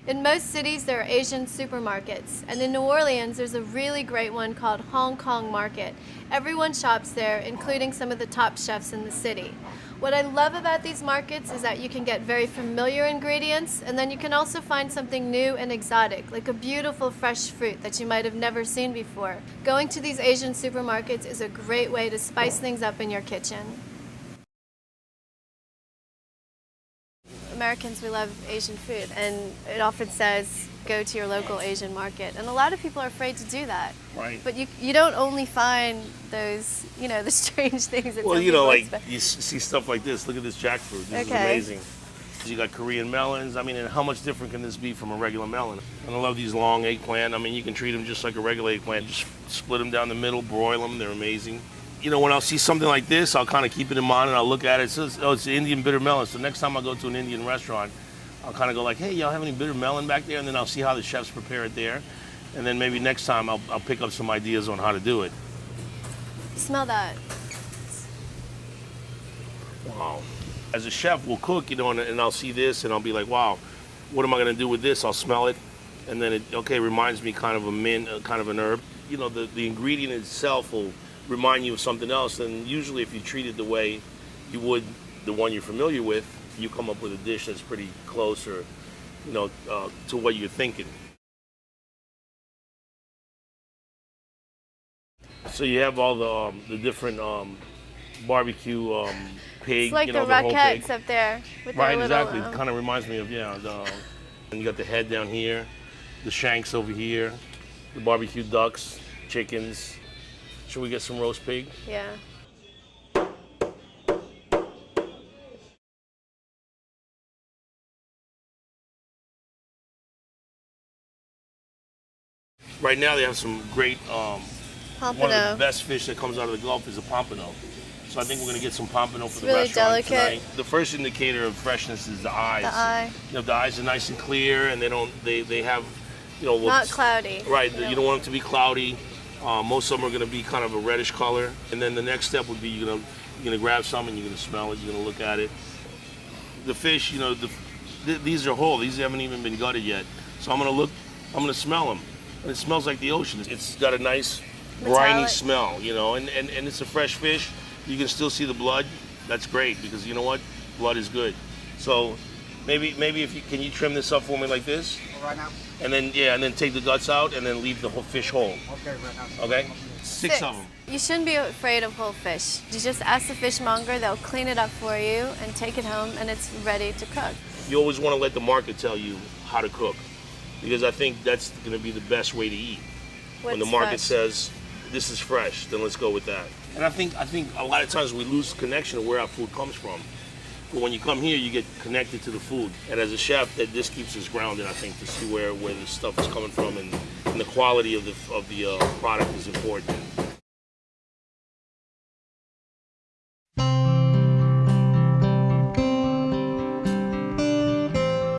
In most cities, there are Asian supermarkets, and in New Orleans, there's a really great one called Hong Kong Market. Everyone shops there, including some of the top chefs in the city. What I love about these markets is that you can get very familiar ingredients, and then you can also find something new and exotic, like a beautiful fresh fruit that you might have never seen before. Going to these Asian supermarkets is a great way to spice things up in your kitchen. Americans, we love Asian food, and it often says go to your local Asian market, and a lot of people are afraid to do that. Right. But you don't only find those, the strange things that Well, some people like expect. you see stuff like this. Look at this jackfruit. This is Okay. amazing. You got Korean melons. I mean, and how much different can this be from a regular melon? And I love these long eggplant. I mean, you can treat them just like a regular eggplant. Just split them down the middle, broil them. They're amazing. When I'll see something like this, I'll kind of keep it in mind and I'll look at it. It says, oh, it's the Indian bitter melon. So next time I go to an Indian restaurant, I'll kind of go like, hey, y'all have any bitter melon back there? And then I'll see how the chefs prepare it there. And then maybe next time I'll pick up some ideas on how to do it. Smell that. Wow. As a chef, we'll cook, and I'll see this and I'll be like, wow, what am I going to do with this? I'll smell it. And then it reminds me kind of a mint, kind of an herb. The ingredient itself will remind you of something else, and usually if you treat it the way you would the one you're familiar with, you come up with a dish that's pretty close or to what you're thinking. So you have all the different barbecue pig, It's like the the whole pig. roquettes up there with Right, their little, exactly. It kind of reminds me of and you got the head down here, the shanks over here, the barbecue ducks, chickens. Should we get some roast pig? Yeah. Right now they have some great, one of the Pompano. best fish that comes out of the Gulf is a pompano. So I think we're going to get some pompano for It's the really restaurant delicate. tonight. The first indicator of freshness is the eyes. The eye. The eyes are nice and clear, and they have, Not cloudy. Right, you don't want them to be cloudy. Most of them are going to be kind of a reddish color. And then the next step would be you're gonna grab some and you're going to smell it. You're going to look at it. The fish, these are whole. These haven't even been gutted yet. So I'm going to smell them. And it smells like the ocean. It's got a nice briny Metallic. smell, and it's a fresh fish. You can still see the blood. That's great because you know what? Blood is good. So maybe can you trim this up for me like this? Right now? And then take the guts out and then leave the whole fish whole. Okay, right now. Okay? Six of them. You shouldn't be afraid of whole fish. You just ask the fishmonger, they'll clean it up for you and take it home, and it's ready to cook. You always want to let the market tell you how to cook because I think that's going to be the best way to eat. When the What's market fresh? says this is fresh, then let's go with that. And I think a lot of times we lose connection of where our food comes from. But when you come here, you get connected to the food. And as a chef, this keeps us grounded, I think, to see where the stuff is coming from and the quality of the product is important.